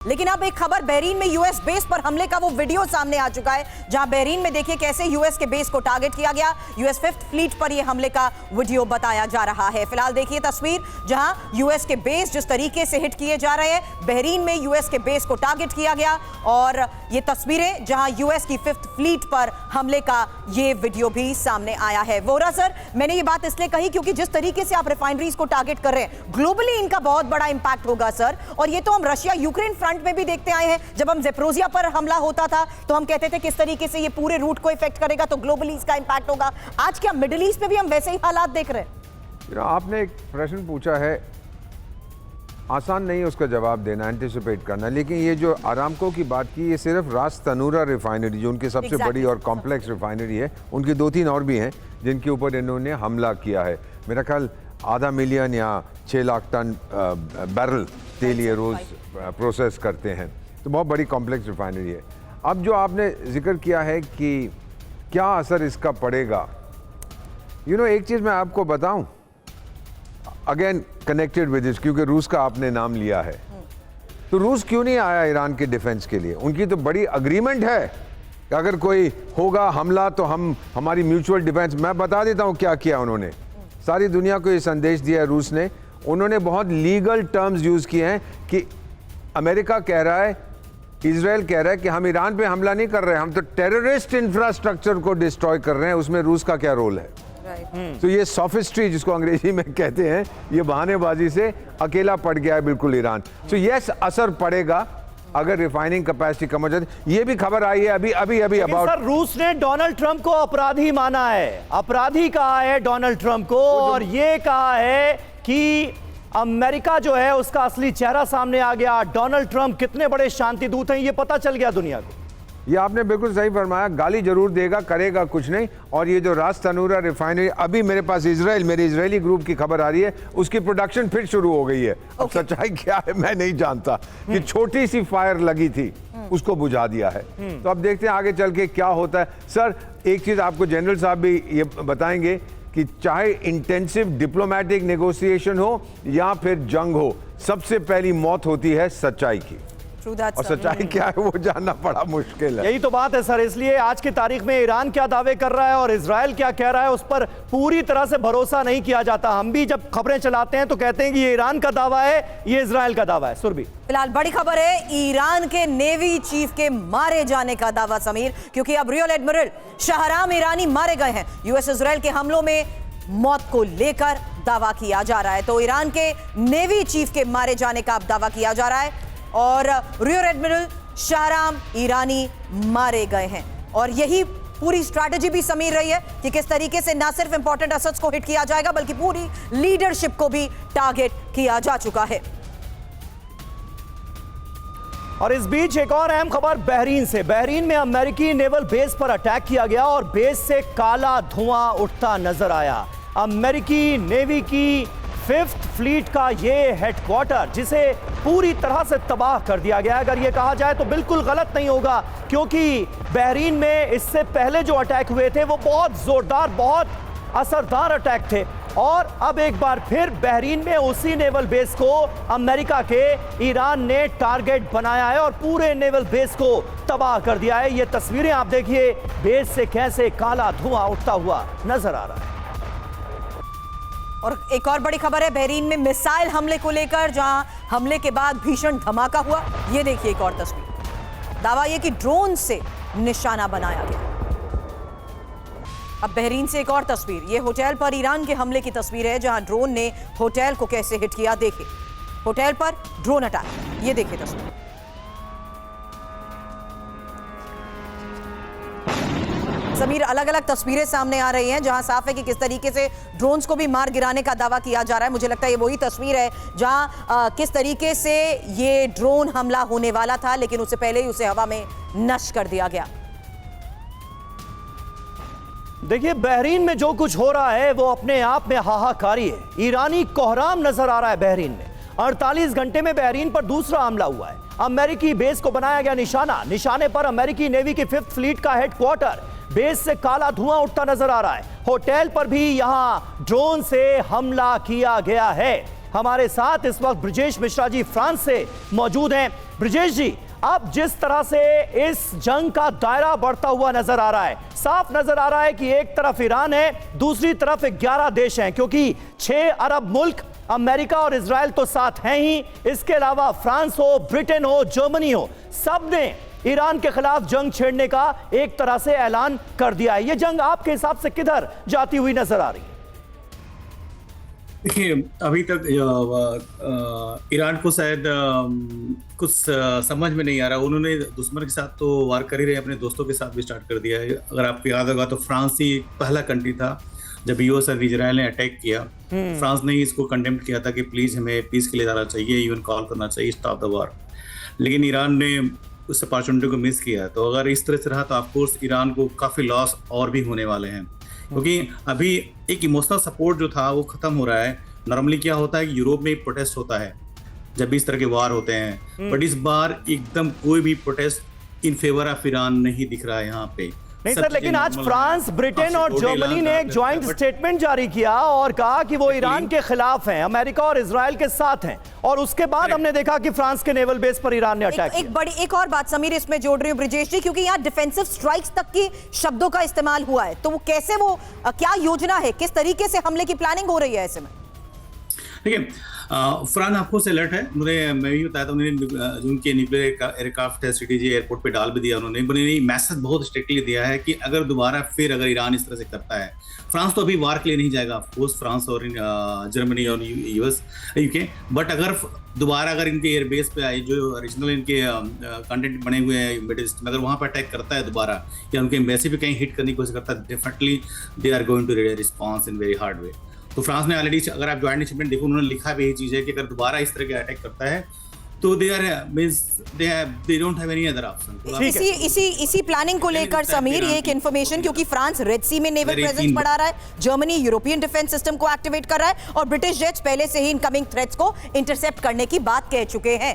लेकिन अब एक खबर, बहरीन में यूएस बेस पर हमले का वो वीडियो सामने आ चुका है, जहां बहरीन में देखिए कैसे यूएस के बेस को टारगेट किया गया। यूएस फिफ्थ फ्लीट पर यह हमले का वीडियो बताया जा रहा है। फिलहाल देखिए तस्वीर, जहां यूएस के बेस जिस तरीके से हिट किए जा रहे हैं, बहरीन में यूएस के बेस को टारगेट किया गया। और ये तस्वीरें जहां यूएस की फिफ्थ फ्लीट पर हमले का ये वीडियो भी सामने आया है। वोरा सर, मैंने ये बात इसलिए कही क्योंकि जिस तरीके से आप रिफाइनरीज को टारगेट कर रहे हैं, ग्लोबली इनका बहुत बड़ा इंपैक्ट होगा सर। और ये तो हम रशिया यूक्रेन फ्रंट में भी देखते आए हैं। जब हम ज़ेपोरिज़िया पर हमला होता था तो हम कहते थे किस तरीके से ये पूरे रूट को इफेक्ट करेगा, तो ग्लोबली इसका इंपैक्ट होगा। आज क्या मिडिल ईस्ट में भी हम वैसे ही हालात देख रहे हैं? आपने एक प्रश्न पूछा है, आसान नहीं उसका जवाब देना, एंटिसिपेट करना, लेकिन ये जो अरामको की बात की, ये सिर्फ रास तनूरा रिफाइनरी जो उनकी सबसे बड़ी और कॉम्प्लेक्स रिफाइनरी है, उनकी 2-3 और भी हैं जिनके ऊपर इन्होंने हमला किया है। मेरा ख्याल 0.5 मिलियन या 6 लाख टन बैरल तेल ये रोज़ प्रोसेस करते हैं, तो बहुत बड़ी कॉम्प्लेक्स रिफाइनरी है। अब जो आपने जिक्र किया है कि क्या असर इसका पड़ेगा, एक चीज़ मैं आपको बताऊं, अगेन कनेक्टेड विद दिस, क्योंकि रूस का आपने नाम लिया है, तो रूस क्यों नहीं आया ईरान के डिफेंस के लिए? उनकी तो बड़ी अग्रीमेंट है कि अगर कोई होगा हमला तो हमारी म्यूचुअल डिफेंस। मैं बता देता हूं क्या किया उन्होंने। सारी दुनिया को ये संदेश दिया है रूस ने। उन्होंने बहुत लीगल टर्म्स यूज़ किए हैं कि अमेरिका कह रहा है, इजराइल कह रहा है कि हम ईरान पे हमला नहीं कर रहे हैं, हम तो टेररिस्ट इंफ्रास्ट्रक्चर को डिस्ट्रॉय कर रहे हैं, उसमें रूस का क्या रोल है? तो ये सॉफिस्ट्री जिसको अंग्रेजी में कहते हैं, ये बहानेबाजी से अकेला पड़ गया है बिल्कुल ईरान। तो यस, असर पड़ेगा अगर रिफाइनिंग कैपेसिटी कम हो जाती। ये भी खबर आई है अभी अबाउट, सर रूस ने डोनाल्ड ट्रंप को अपराधी माना है, अपराधी कहा है डोनाल्ड ट्रंप को, और ये कहा है कि अमेरिका जो है उसका असली चेहरा सामने आ गया। डोनाल्ड ट्रंप कितने बड़े शांति दूत हैं ये पता चल गया दुनिया को। ये आपने बिल्कुल सही फरमाया, गाली जरूर देगा, करेगा कुछ नहीं। और ये जो रास तनूरा रिफाइनरी, अभी मेरे पास मेरे इजरायली ग्रुप की खबर आ रही है, उसकी प्रोडक्शन फिर शुरू हो गई है। अब सच्चाई क्या है मैं नहीं जानता, कि छोटी सी फायर लगी थी उसको बुझा दिया है। तो अब देखते हैं आगे चल के क्या होता है। सर एक चीज आपको जनरल साहब भी ये बताएंगे कि चाहे इंटेंसिव डिप्लोमेटिक नेगोशिएशन हो या फिर जंग हो, सबसे पहली मौत होती है सच्चाई की, और सच्चाई क्या है वो जानना बड़ा मुश्किल है। यही तो बात है सर, इसलिए आज की तारीख में ईरान क्या दावे कर रहा है और इजराइल क्या कह रहा है, उस पर पूरी तरह से भरोसा नहीं किया जाता। हम भी जब खबरें चलाते हैं तो कहते हैं कि ये ईरान का दावा है, ये इजराइल का दावा है। सुरभि, फिलहाल बड़ी खबर है, ईरान के नेवी चीफ के मारे जाने का दावा समीर, क्योंकि अब रियल एडमिरल शहराम ईरानी मारे गए हैं। यूएस इजराइल के हमलों में मौत को लेकर दावा किया जा रहा है। तो ईरान के नेवी चीफ के मारे जाने का अब दावा किया जा रहा है, और रियर एडमिरल शहराम ईरानी मारे गए हैं। और यही पूरी स्ट्रैटेजी भी समीर रही है कि किस तरीके से ना सिर्फ इंपॉर्टेंट एसेट्स को हिट किया जाएगा, बल्कि पूरी लीडरशिप को भी टारगेट किया जा चुका है। और इस बीच एक और अहम खबर बहरीन से। बहरीन में अमेरिकी नेवल बेस पर अटैक किया गया और बेस से काला धुआं उठता नजर आया। अमेरिकी नेवी की फिफ्थ फ्लीट का ये हेडक्वार्टर, जिसे पूरी तरह से तबाह कर दिया गया, अगर ये कहा जाए तो बिल्कुल गलत नहीं होगा, क्योंकि बहरीन में इससे पहले जो अटैक हुए थे वो बहुत जोरदार, बहुत असरदार अटैक थे। और अब एक बार फिर बहरीन में उसी नेवल बेस को अमेरिका के ईरान ने टारगेट बनाया है और पूरे नेवल बेस को तबाह कर दिया है। ये तस्वीरें आप देखिए, बेस से कैसे काला धुआं उठता हुआ नजर आ रहा है। और एक और बड़ी खबर है बहरीन में मिसाइल हमले को लेकर, जहां हमले के बाद भीषण धमाका हुआ। ये देखिए एक और तस्वीर, दावा ये कि ड्रोन से निशाना बनाया गया। अब बहरीन से एक और तस्वीर, ये होटल पर ईरान के हमले की तस्वीर है, जहां ड्रोन ने होटल को कैसे हिट किया। देखिए होटल पर ड्रोन अटैक, ये देखिए तस्वीर। समीर, अलग अलग तस्वीरें सामने आ रही हैं, जहां साफ है कि किस तरीके से ड्रोन्स को भी मार गिराने का दावा किया जा रहा है। मुझे लगता है ये वही तस्वीर है जहां किस तरीके से ये ड्रोन हमला होने वाला था, लेकिन उससे पहले ही उसे हवा में नष्ट कर दिया गया। देखिए बहरीन में जो कुछ हो रहा है वो अपने आप में हाहाकारी है। ईरानी कोहराम नजर आ रहा है बहरीन में। 48 घंटे में बहरीन पर दूसरा हमला हुआ है। अमेरिकी बेस को बनाया गया निशाना, निशाने पर अमेरिकी नेवी की फिफ्थ फ्लीट का हेडक्वार्टर, बेस से काला धुआं उठता नजर आ रहा है। होटल पर भी यहां ड्रोन से हमला किया गया है। हमारे साथ इस वक्त ब्रजेश मिश्रा जी फ्रांस से मौजूद हैं। ब्रजेश जी, अब जिस तरह से इस जंग का दायरा बढ़ता हुआ नजर आ रहा है, साफ नजर आ रहा है कि एक तरफ ईरान है, दूसरी तरफ 11 देश हैं, क्योंकि 6 अरब मुल्क, अमेरिका और इजराइल तो साथ हैं ही, इसके अलावा फ्रांस हो, ब्रिटेन हो, जर्मनी हो, सब ने ईरान के खिलाफ जंग छेड़ने का एक तरह से ऐलान कर दिया है। यह जंग आपके हिसाब से किधर जाती हुई नजर आ रही है? देखिए, अभी तक ईरान को शायद कुछ समझ में नहीं आ रहा। उन्होंने दुश्मन के साथ तो वार कर ही रहे, अपने दोस्तों के साथ भी स्टार्ट कर दिया है। अगर आपको याद होगा तो फ्रांस ही पहला कंट्री था जब यूएस और इजराइल ने अटैक किया। फ्रांस ने ही इसको कंडेम किया था कि प्लीज हमें पीस के लिए जाना चाहिए, इवन कॉल करना चाहिए, स्टॉप द वॉर। लेकिन ईरान ने उस अपॉर्चुनिटी को मिस किया। तो अगर इस तरह से रहा तो ऑफकोर्स ईरान को काफ़ी लॉस और भी होने वाले हैं, क्योंकि अभी एक इमोशनल सपोर्ट जो था वो खत्म हो रहा है। नॉर्मली क्या होता है कि यूरोप में प्रोटेस्ट होता है जब भी इस तरह के वार होते हैं, बट इस बार एकदम कोई भी protest in favour of Iran नहीं दिख रहा है यहाँ पे। नहीं सर, लेकिन आज फ्रांस, ब्रिटेन और जर्मनी ने एक ज्वाइंट स्टेटमेंट जारी किया और कहा कि वो ईरान के खिलाफ हैं, अमेरिका और इजराइल के साथ हैं, और उसके बाद हमने देखा कि फ्रांस के नेवल बेस पर ईरान ने अटैक किया। एक और बात समीर इसमें जोड़ रही हूँ ब्रजेश जी, क्योंकि यहाँ डिफेंसिव स्ट्राइक्स तक की शब्दों का इस्तेमाल हुआ है, तो वो कैसे, वो क्या योजना है, किस तरीके से हमले की प्लानिंग हो रही है ऐसे में? देखिए, फ्रांस आपको से अलर्ट है। मैं भी बताया था, उन्होंने उनके न्यूक्लियर एयरक्राफ्ट सीटीजी एयरपोर्ट पे डाल भी दिया। उन्होंने मैसेज बहुत स्ट्रिक्टली दिया है कि अगर दोबारा फिर अगर ईरान इस तरह से करता है, फ्रांस तो अभी वार के लिए नहीं जाएगा ऑफकोर्स, फ्रांस और जर्मनी और यूएस यूके, बट अगर दोबारा अगर इनके एयरबेस पे आए जो ओरिजिनल इनके कंटेंट बने हुए हैं मिडिल ईस्ट में, अगर वहाँ पर अटैक करता है दोबारा या उनके एम्बेसी पे कहीं हिट करने की कोशिश करता है, definitely they are going to response in very hard way. तो फ्रांस ने ऑलरेडी, अगर आप ज्वाइंट स्टेटमेंट देखो, उन्होंने लिखा भी यही चीज़ है कि अगर दोबारा इस तरह के अटैक करता है तो they don't have any other option। इसी प्लानिंग को लेकर समीर ये एक इन्फॉर्मेशन, क्योंकि फ्रांस रेड सी में नेवल प्रेजेंस बढ़ा रहा है, जर्मनी यूरोपियन डिफेंस सिस्टम को एक्टिवेट कर रहा है, और ब्रिटिश जेट्स पहले से ही इनकमिंग थ्रेट्स को इंटरसेप्ट करने की बात कह चुके हैं।